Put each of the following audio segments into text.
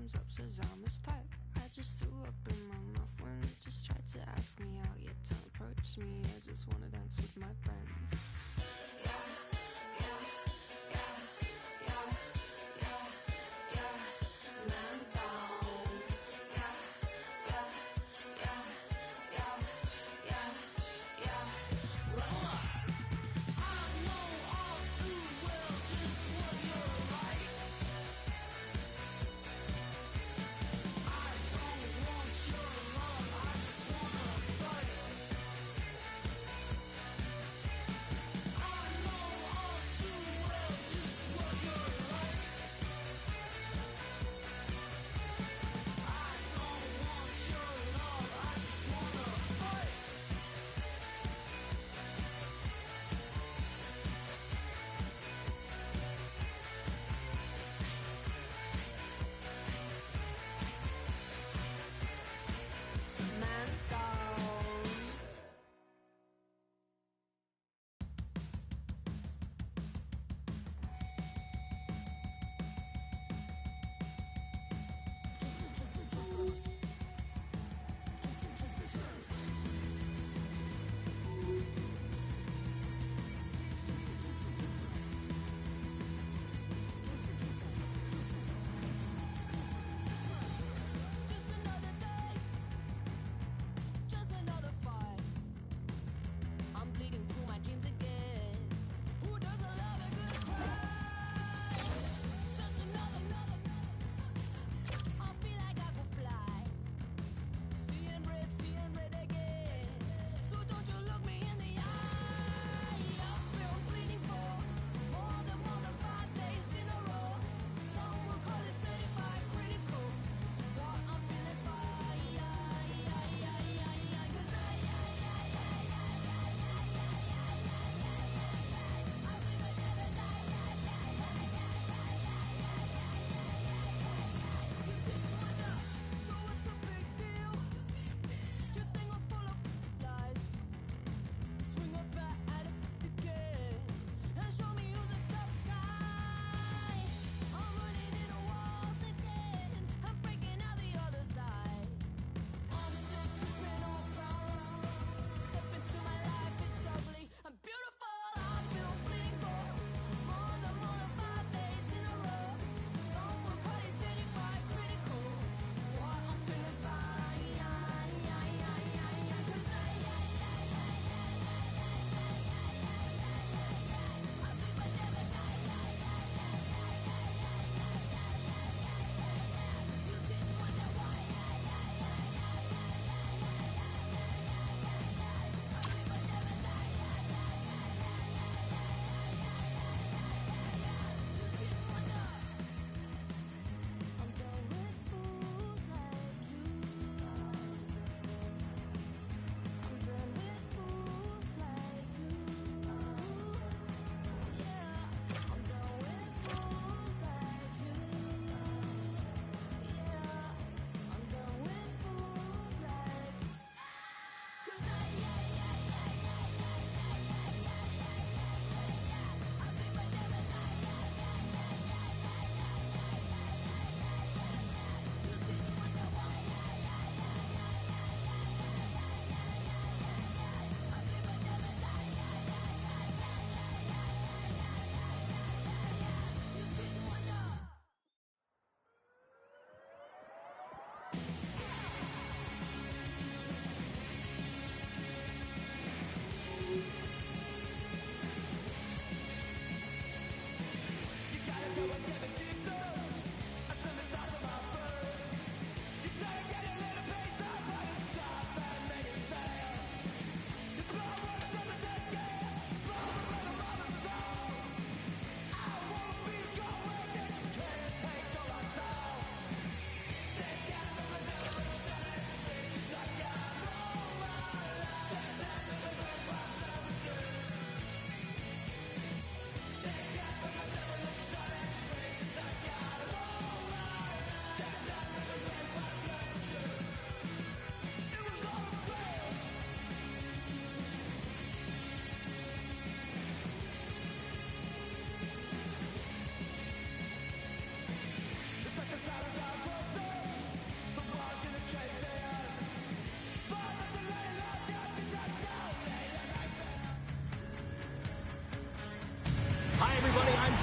comes up, says I'm his type. I just threw up in my mouth when he just tried to ask me out. Yet don't approach me, I just wanna dance with my friends.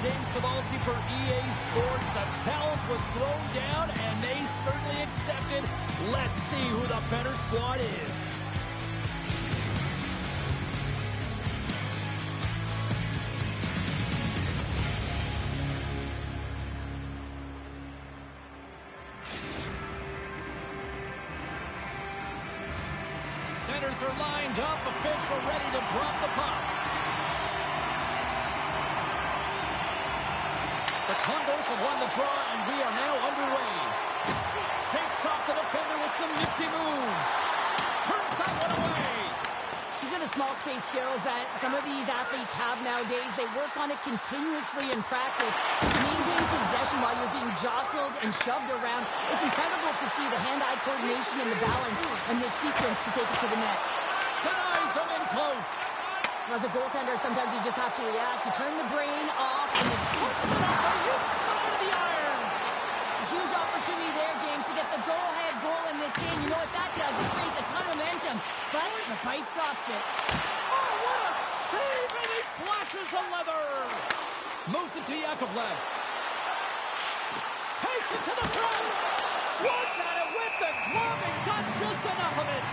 James Solvakia for EA Sports. The challenge was thrown down, and they certainly accepted. Let's see who the better squad is. Centers are lined up, official ready to drop the puck. The Condors have won the draw, and we are now underway. Shakes off the defender with some nifty moves. Turns that one away. These are the small space skills that some of these athletes have nowadays. They work on it continuously in practice to maintain possession while you're being jostled and shoved around. It's incredible to see the hand-eye coordination and the balance and the sequence to take it to the net. Denies him in close. As a goaltender, sometimes you just have to react. You turn the brain off and it Puts it on the inside of the iron. a huge opportunity there, James, to get the go-ahead goal in this game. You know what that does? It creates a ton of momentum, but the pipe stops it. Oh, what a save, and he flashes the leather. Moves it to Yakovlev. Takes it to the front. Swats at it with the glove and got just enough of it.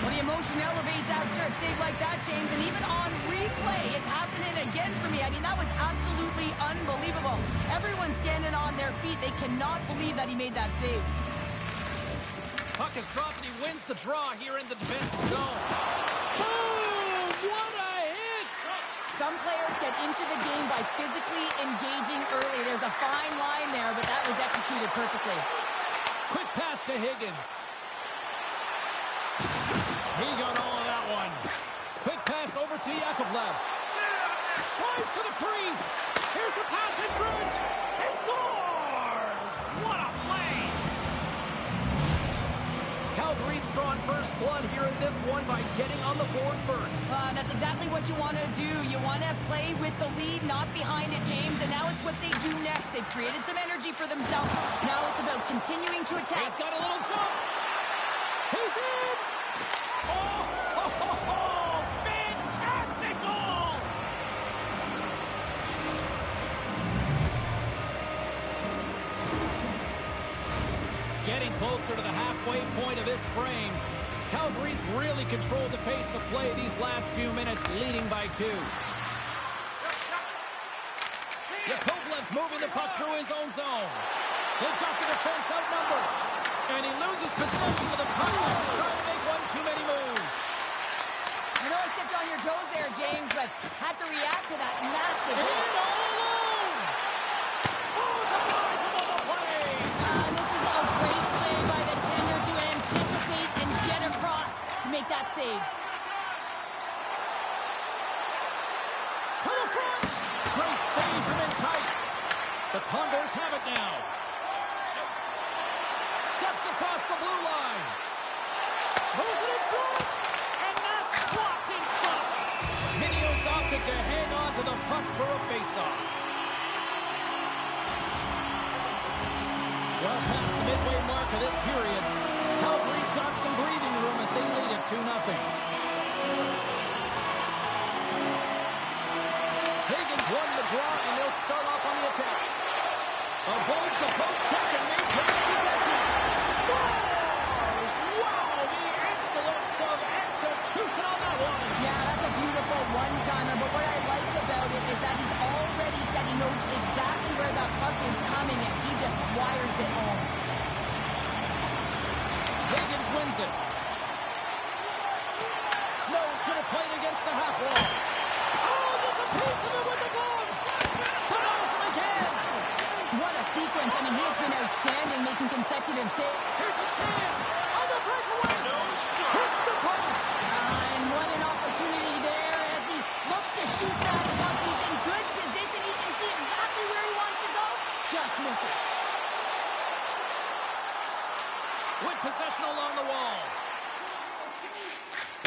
Well, the emotion elevates after a save like that, James, and even on replay, it's happening again for me. I mean, that was absolutely unbelievable. Everyone's standing on their feet. They cannot believe that he made that save. Puck is dropped, and he wins the draw here in the defensive zone. Boom! What a hit! Some players get into the game by physically engaging early. There's a fine line there, but that was executed perfectly. Quick pass to Higgins. He got all of that one. Quick pass over to Yakovlev. Tries to the crease. Here's the pass in front. He scores! What a play! Calgary's drawn first blood here in this one by getting on the board first. That's exactly what you want to do. You want to play with the lead, not behind it, James. And now it's what they do next. They've created some energy for themselves. Now it's about continuing to attack. He's got a little jump. He's in! Oh, fantastic goal! Getting closer to the halfway point of this frame. Calgary's really controlled the pace of play these last few minutes, leading by 2. Yakovlev's moving the puck through his own zone. They've got the defense outnumbered. And he loses possession of the puck, trying to make one too many moves. I know I stepped on your toes there, James, but had to react to that massive hit. And all alone! Oh, denies him on the play! This is a great play by the tender to anticipate and get across to make that save. To the front! Great save from in tight. The Condors have it now. Steps across the blue line. Moves it in front. And that's blocked in front. Minios opted to hang on to the puck for a faceoff. Well past the midway mark of this period, Calgary's got some breathing room as they lead it 2-0. Higgins won the draw, and they'll start off on the attack. Avoids the poke check and maintains possession. Scores! Wow, the excellence of execution on that one. Yeah, that's a beautiful one-timer, but what I like about it is that he's already said he knows exactly where that puck is coming, and he just wires it home. Higgins wins it. Snow's going to play it against the half wall. Oh, gets a piece of it with the glove. Denies him again. What a sequence. I mean, he has been outstanding, making consecutive saves. Here's a chance. On the breakaway. Hits the post. And what an opportunity there as he looks to shoot that puck. He's in good position. He can see exactly where he wants to go. Just misses. With possession along the wall.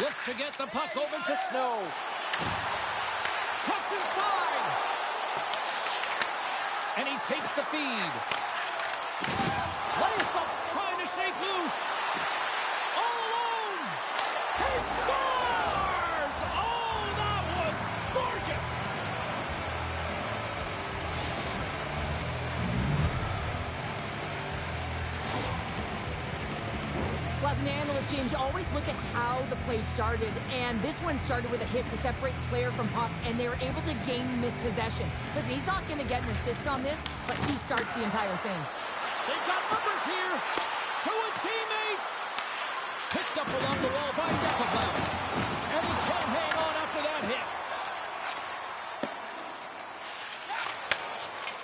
Looks to get the puck over to Snow. Cuts inside. And he takes the feed. Lays up, trying to shake loose. All alone. He scores! Oh, that was gorgeous. as an analyst, James, you always look at how the play started, and this one started with a hit to separate player from puck, and they were able to gain possession. Listen, he's not going to get an assist on this, but he starts the entire thing. They've got numbers here to his teammate. Picked up along the wall by Dekaplau. And he can't hang on after that hit.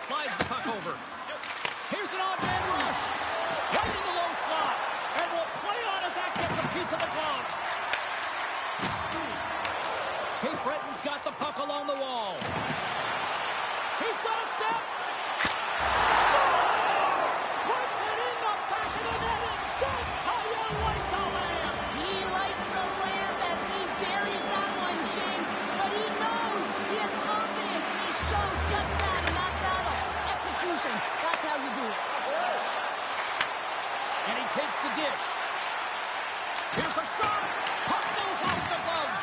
Slides the puck over. Here's an odd man rush. Right in the low slot. And will play on as that gets a piece of the glove. Cape Breton's got the puck along the wall. He's got a step. Scores! Puts it in the back of the net, and that's how you like the lamp. He likes the lamp as he buries that one, James, but he knows he has confidence, and he shows just that in that battle. Execution, that's how you do it. And he takes the dish. Here's a shot. Puck goes off the glove.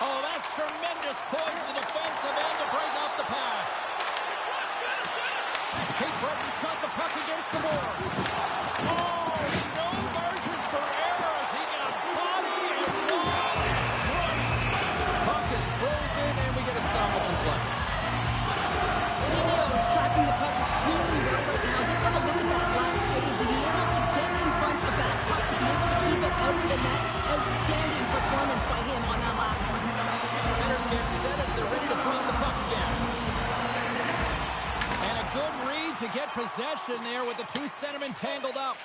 Oh, that's tremendous poise in the defensive end to break off the pass. Cape Breton's got the puck against the boards. Oh, no margin for error as he got body and wall and crushed. Puck is frozen, and we get a stoppage in play. Nino is tracking the puck extremely well right now. Just have a look at that last save. To be able to get in front of that puck, to be able to keep it out of the net. Outstanding performance by him on that last one. Centers get set as they're ready to drop the puck again. And a good read to get possession there with the two centermen tangled up.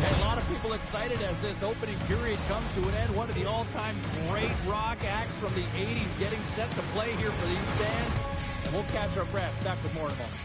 And a lot of people excited as this opening period comes to an end. One of the all-time great rock acts from the 80s getting set to play here for these fans. And we'll catch our breath. Back with more in a moment.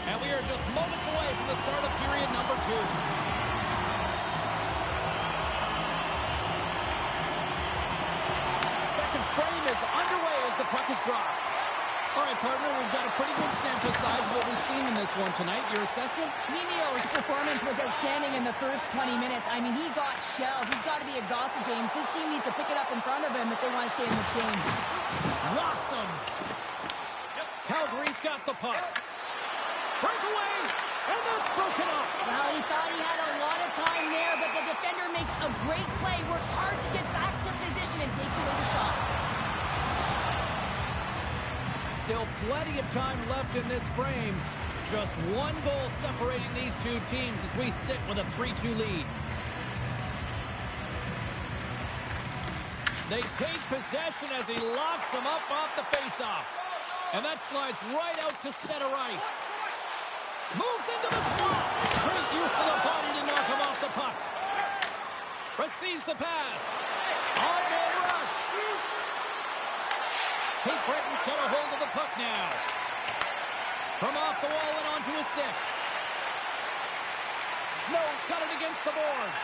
And we are just moments away from the start of period number 2. Second frame is underway as the puck is dropped. All right, partner, we've got a pretty good sample size of what we've seen in this one tonight. Your assessment? Nineo's performance was outstanding in the first 20 minutes. I mean, he got shelled. He's got to be exhausted, James. His team needs to pick it up in front of him if they want to stay in this game. Rocks him. Calgary's got the puck. Breakaway, and that's broken up. Well, he thought he had a lot of time there, but the defender makes a great play, works hard to get back to position, and takes away the shot. Still plenty of time left in this frame. Just one goal separating these two teams as we sit with a 3-2 lead. They take possession as he locks him up off the faceoff. And that slides right out to center ice. Moves into the slot. Great use of the body to knock him off the puck. Receives the pass. Odd man rush. Cape Breton's got a hold of the puck now. From off the wall and onto his stick. Snow's got it against the boards.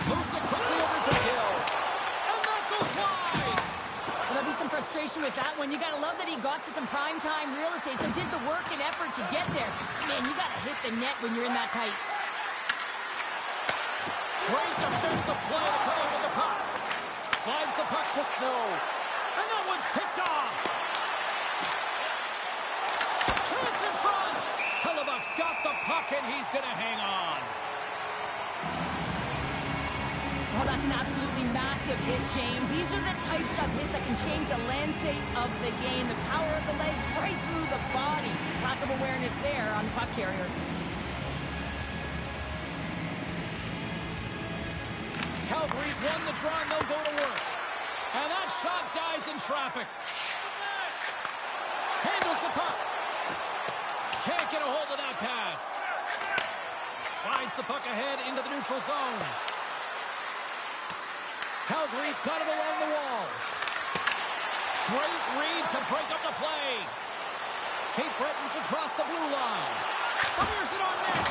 Moves it quickly over to Hill. And that goes wide. There'll be some frustration with that one. You got to love that he got to some primetime real estate, so did the work and effort to get there. Man, you got to hit the net when you're in that tight. Great defensive play to come out with the puck. Slides the puck to Snow. And that one's picked off. Chance in front. Hellebuck's got the puck, and he's going to hang on. Oh, that's an absolutely massive hit, James. These are the types of hits that can change the landscape of the game. The power of the legs right through the body. Lack of awareness there on the puck carrier. Calgary's won the draw, and they'll go to work. And that shot dies in traffic. Handles the puck. Can't get a hold of that pass. Slides the puck ahead into the neutral zone. Calgary's got it along the wall. Great read to break up the play. Kate Bretton's across the blue line. Fires it on net.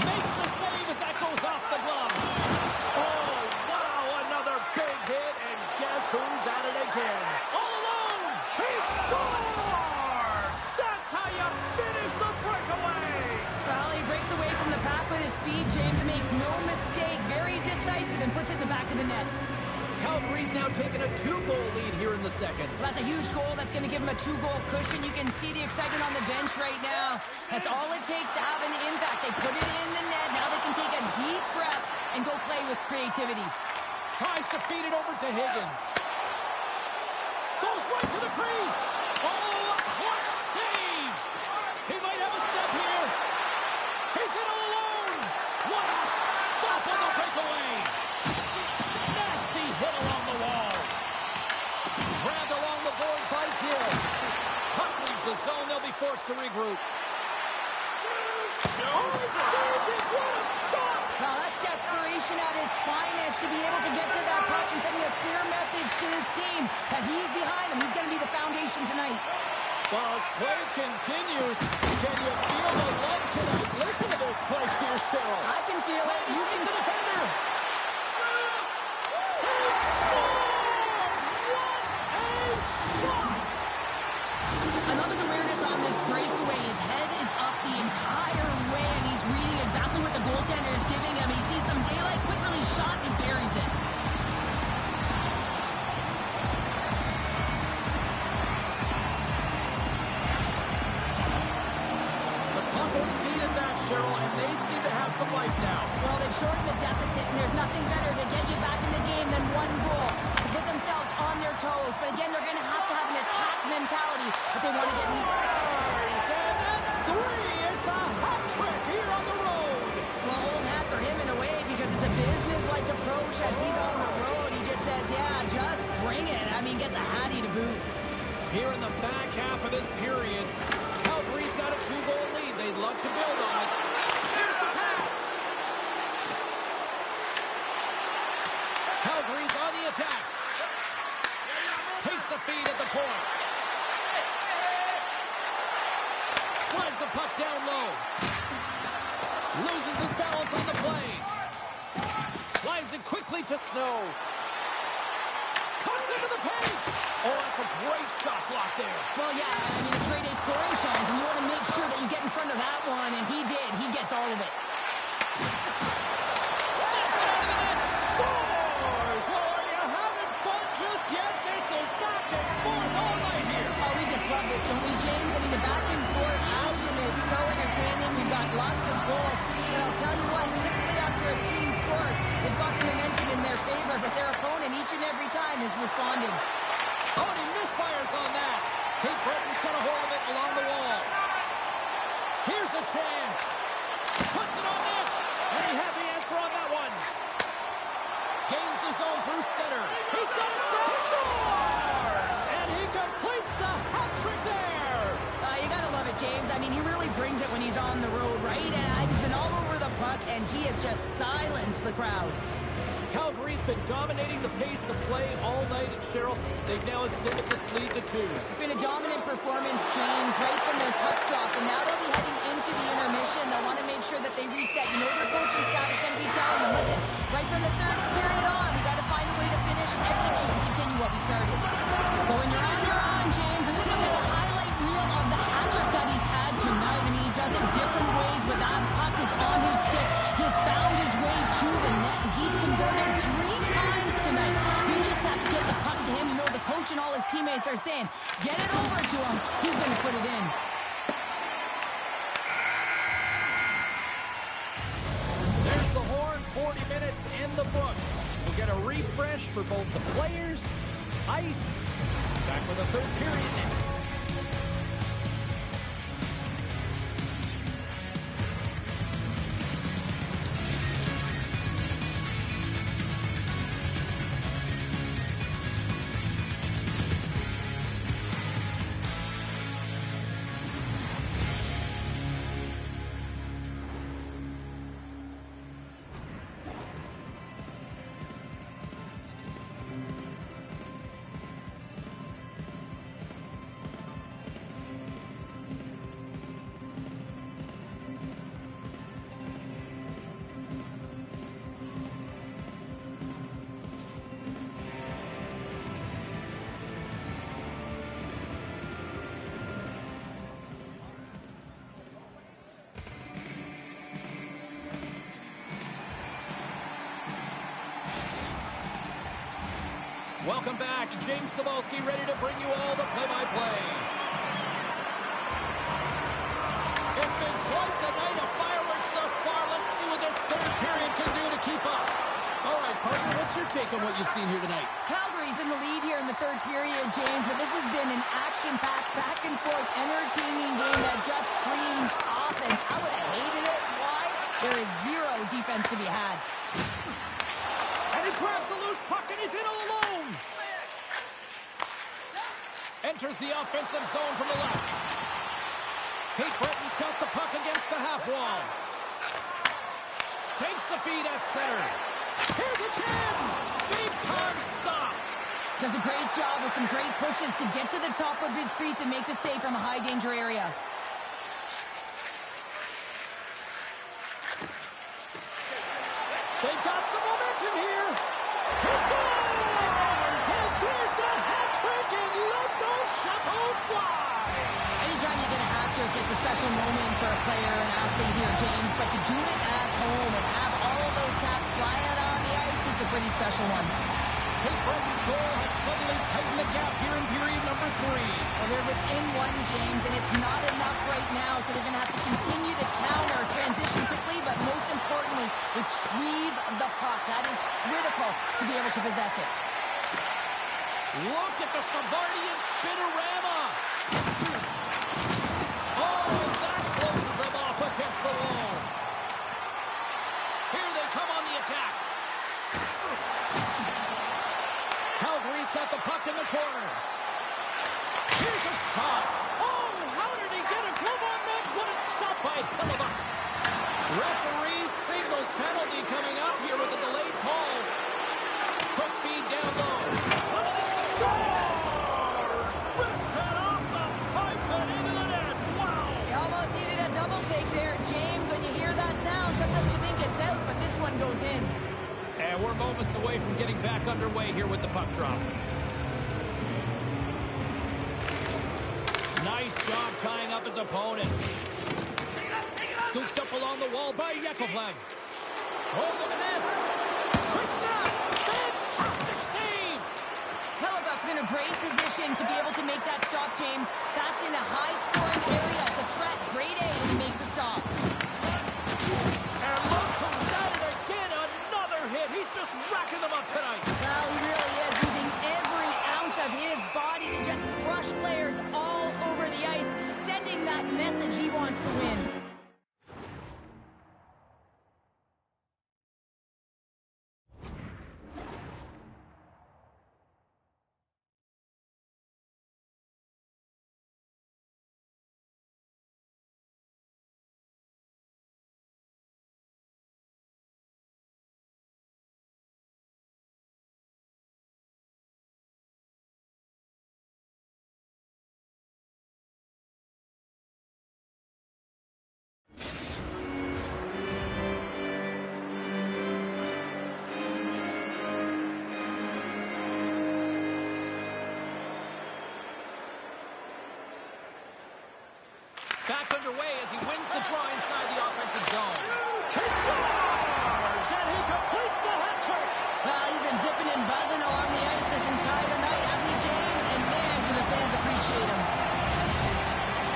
Makes the save as that goes off the glove. Oh, wow, another big hit, and guess who's at it again? All alone. He scores! That's how you finish the breakaway. Well, he breaks away from the pack with his speed. James makes no mistake. Very decisive and puts it in the back of the net. Calgary's now taking a 2-goal lead here in the second. Well, that's a huge goal. That's going to give him a 2-goal cushion. You can see the excitement on the bench right now. That's all it takes to have an impact. They put it in the net. Now they can take a deep breath and go play with creativity. Tries to feed it over to Higgins. Goes right to the crease. Oh, a clutch save. He might have a step here. He's in all alone. What a stop on the breakaway. Nasty hit along the wall. Grabbed along the board by Gill. Puck leaves the zone. They'll be forced to regroup. Oh, he saved it. What a stop. Well, that's desperation at its finest to be able to get to that puck and sending a clear message to his team that he's behind him. He's going to be the foundation tonight. Well, as play continues, can you feel the love tonight? Listen to this place here, Cheryl. I can feel it. You can the defender. He scores! What a shot! I love his awareness on this breakaway. His head is up the entire way, and he's reading exactly what the goaltender is giving him. He sees some daylight, quick release shot, and buries it. The Columbus needed that, Cheryl, and they seem to have some life now. Well, they've shortened the deficit, and there's nothing better to get you back in the game than one goal to put themselves on their toes. But again, they're going to have an attack mentality if they want to get lead. And that's 3. It's a hat trick here on the road. Well, old hat for him in a way because it's a business-like approach as he's on the road. He just says, yeah, just bring it. I mean, gets a hattie to boot. Here in the back half of this period, Calgary's got a 2-goal lead. They'd love to build on it. Here's the pass. Calgary's on the attack. Takes the feed at the point. Slides the puck down low. Loses his balance on the play. Slides it quickly to Snow. Cuts into the paint. Oh, that's a great shot block there. Well, yeah, I mean, it's grade A scoring chance, and you want to make sure that you get in front of that one, and he did. He gets all of it. Snaps it out of the net. Scores! Well, are you having fun just yet? This is back and forth all night here. Oh, we just love this, don't we, James? I mean, the back and forth action is so entertaining. We've got lots of goals. But I'll tell you what, typically after a team scores, they've got the momentum in their favor, but their opponent each and every time has responded. Oh, and he misfires on that. Kate Bretton's got a hold of it along the wall. Here's a chance. Puts it on net. And he had the answer on that one. Gains the zone through center. He's got a step. Scores! And he completes the hat trick there. You gotta love it, James. I mean, he really brings it when he's on the road, right? And he's been all over the puck, and he has just silenced the crowd. Calgary's been dominating the pace of play all night, and Cheryl, they've now extended this lead to 2. It's been a dominant performance, James, right from the puck drop, and now they'll be heading into the intermission. They'll want to make sure that they reset. You know their coaching staff is going to be telling them, listen, right from the third period on, we got to find a way to finish, execute, and continue what we started. But when you're on, James, and just look at a highlight reel of the hat trick that he's had tonight. I mean, he does it different ways, but that puck is on his stick. He's found his way to the net, and he's converted 3 times tonight. You just have to get the puck to him. You know the coach and all his teammates teammates are saying, get it over to him. He's going to put it in. There's the horn. 40 minutes in the books. We'll get a refresh for both the players, ice. Back with the third period next. Welcome back. James Solvakia ready to bring you all the play-by-play. It's been quite the night of fireworks thus far. Let's see what this third period can do to keep up. All right, partner, what's your take on what you've seen here tonight? Calgary's in the lead here in the third period, James, but this has been an action-packed, back-and-forth, entertaining game that just screams offense. I would have hated it. Why? There is zero defense to be had. And he grabs the loose puck, and he's in all alone. Enters the offensive zone from the left. Pete Breton's got the puck against the half wall. Takes the feed at center. Here's a chance! Big time stop! Does a great job with some great pushes to get to the top of his crease and make the save from a high-danger area. They've got some momentum here. He scores! And there's the hat trick, and let those chapeaus fly! Anytime you get a hat trick, it's a special moment for a player, an athlete here, James. But to do it at home and have all of those caps fly out on the ice, it's a pretty special one. Pete Breton's goal has suddenly tightened the gap here in period number 3. Well, they're within one, James, and it's not enough right now, so they're going to have to continue to counter, transition quickly, but most importantly, retrieve the puck. That is critical to be able to possess it. Look at the Savardian spinorama! Oh, that closes him off against the wall. Here they come on the attack. Calgary's got the puck in the corner. Here's a shot. Oh, how did he get a glove on that? What a stop by Pillabuk. Referee signals penalty coming up here with a delayed call. Quick feed down low. Scores! Rips it off the pipe and into the net. Wow! You almost needed a double take there, James. When you hear that sound, sometimes you think it's out, but this one goes in. And we're moments away from getting back underway here with the puck drop. Nice job tying up his opponent. Scooped up along the wall by Yakovlev. Oh, look at this. Quick snap. Fantastic save. Pillabuk's in a great position to be able to make that stop, James. That's in a high-scoring area. It's a threat. Grade A when he makes the stop. And look who's at it again. Another hit. He's just racking them up tonight. Well, he really is using every ounce of his body to just crush players all over the ice, sending that message he wants to win. Back underway as he wins the draw inside the offensive zone. He scores! And he completes the hat trick! Well, he's been zipping and buzzing along the ice this entire night, hasn't he, James? And man, to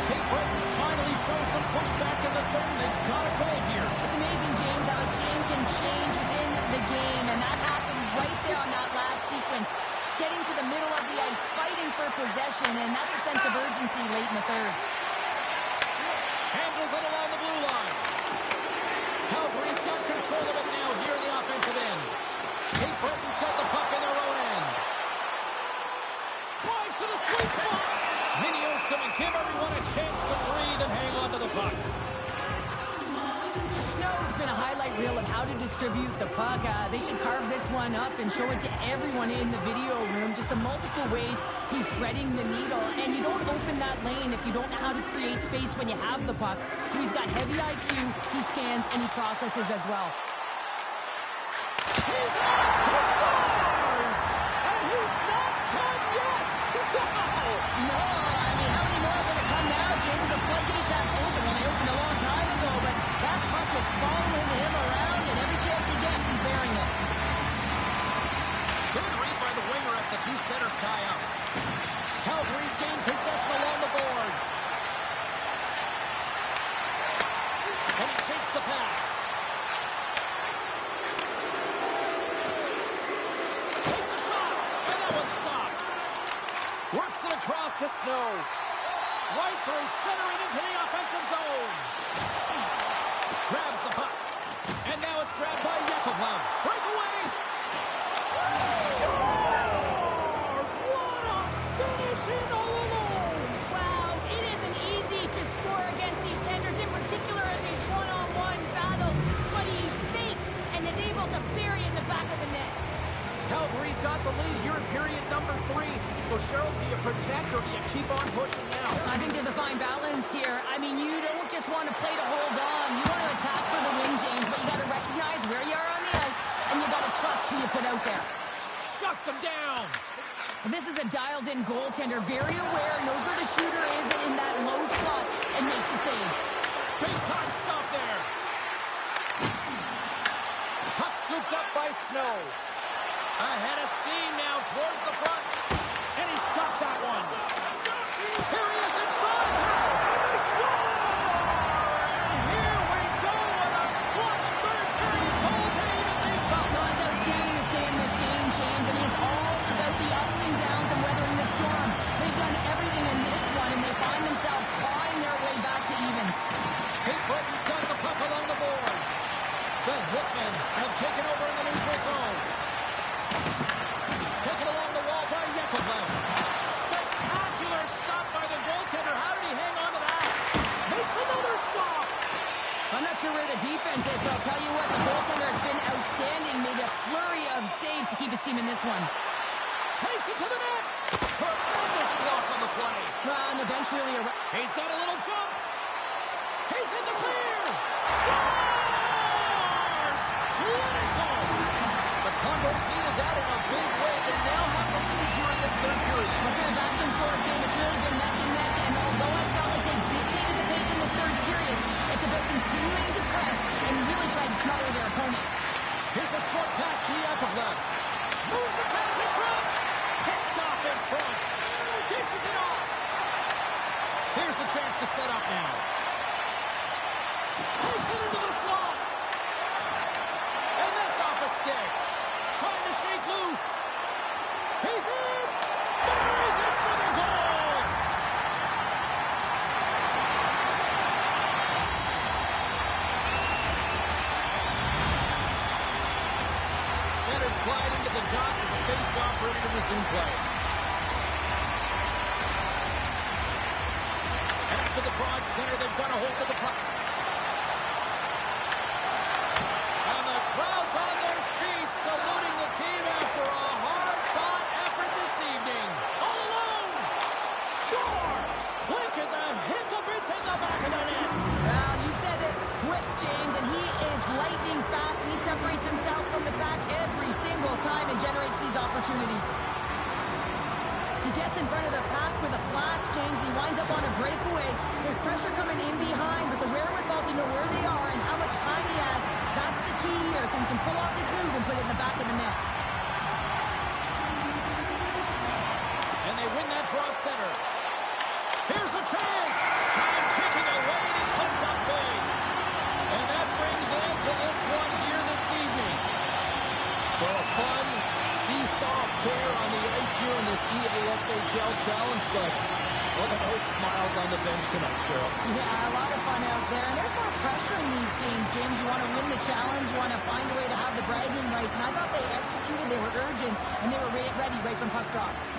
Cape Breton's finally shown some pushback in the third. They've got a goal here. It's amazing, James, how a game can change within the game, and that happened right there on that last sequence. Getting to the middle of the ice, fighting for possession, and that's a sense of urgency late in the third. Handles it along the blue line. Calgary's got control of it now here in the offensive end. Cape Breton's got the puck in their own end. Drives to the sweet spot. Minio's going to give everyone a chance to breathe and hang on to the puck. Snow's been a highlight reel of how to distribute the puck. They should carve this one up and show it to everyone in the video room. Just the multiple ways he's threading the needle. And you don't open that lane if you don't know how to create space when you have the puck. So he's got heavy IQ, he scans, and he processes as well. He's on! He scores! And he's not done yet! Wow! No, I mean, how many more are going to come now, James? The floodgates have opened. Well, they opened a long time ago, but that puck is following him around, and every chance he gets, he's bearing it. Good read by the winger as the two centers tie up. Calgary's gained possession along the boards. And he takes the pass. Takes a shot, and that one's stopped. Works it across to Snow. Right through, centering into the offensive zone. Grabs the puck. And now it's grabbed by Yakovlev. Breakaway. Scores! What a finish in all alone! Wow, it isn't easy to score against these tenders, in particular in these one-on-one battles, but he fakes and is able to bury in the back of the net. Calgary's got the lead here in period number 3. So, Cheryl, do you protect or do you keep on pushing now? I think there's a fine balance here. I mean, you don't just want to play to hold on. You want to attack for the win, James, but you got to recognize where you are on the ice, and you got to trust who you put out there. Shuts him down. This is a dialed-in goaltender, very aware, knows where the shooter is in that low slot, and makes the save. Big time stop there. Puck scooped up by Snow. Ahead of steam now towards the front. And he's got that one. Here he is inside. They score! And here we go with a clutch third-period goal to even things up. Well, it's outstanding to stay in this game, James. I mean, it's all about the ups and downs and weathering the storm. They've done everything in this one, and they find themselves clawing their way back to evens. Cape Breton's got the puck along the boards. The Hitmen have taken over in the neutral zone. Taken along the wall by Yakovlev. Spectacular stop by the goaltender. How did he hang on to that? Makes another stop. I'm not sure where the defense is, but I'll tell you what, the goaltender has been outstanding. Made a flurry of saves to keep his team in this one. Takes it to the net. Tremendous block on the play. And the bench really... He's got a little jump. He's in the clear. Scores! Clinical. The Condors needed that in a big way. They now have the lead here in this third period. It's been a back-and-forth game. It's really been neck and neck. And although I felt like they dictated the pace in this third period, it's about continuing to press and really try to smother their opponent. Here's a short pass to Yakovlev. Moves the pass in front. Picked off in front. Dishes it off. Here's a chance to set up now. Takes it into the slot. And that's off a stick. Trying to shake loose. He's in. Buries it for the goal. Centers glide into the dot as the face-off ready to resume play. After the draw at center, they've got a hold of the puck. And the crowd's on their feet, saluting the team after a hard-fought effort this evening. All alone! Scores! Quick as a hiccup, it's in the back of the net. Well, you said it quick, James, and he is lightning fast, and he separates himself from the back every single time and generates these opportunities. He gets in front of the pack with a flash, James. He winds up on a breakaway. There's pressure coming in behind, but the wherewithal to know where they are and how much time he has, that's the key here, so he can pull off this move and put it in the back of the net. And they win that draw at center. Here's a chance. soft fare on the ice here in this EASHL challenge, but look at those smiles on the bench tonight, Cheryl. Yeah, a lot of fun out there. And there's more pressure in these games, James. You want to win the challenge. You want to find a way to have the bragging rights. And I thought they executed. They were urgent, and they were ready right from puck drop.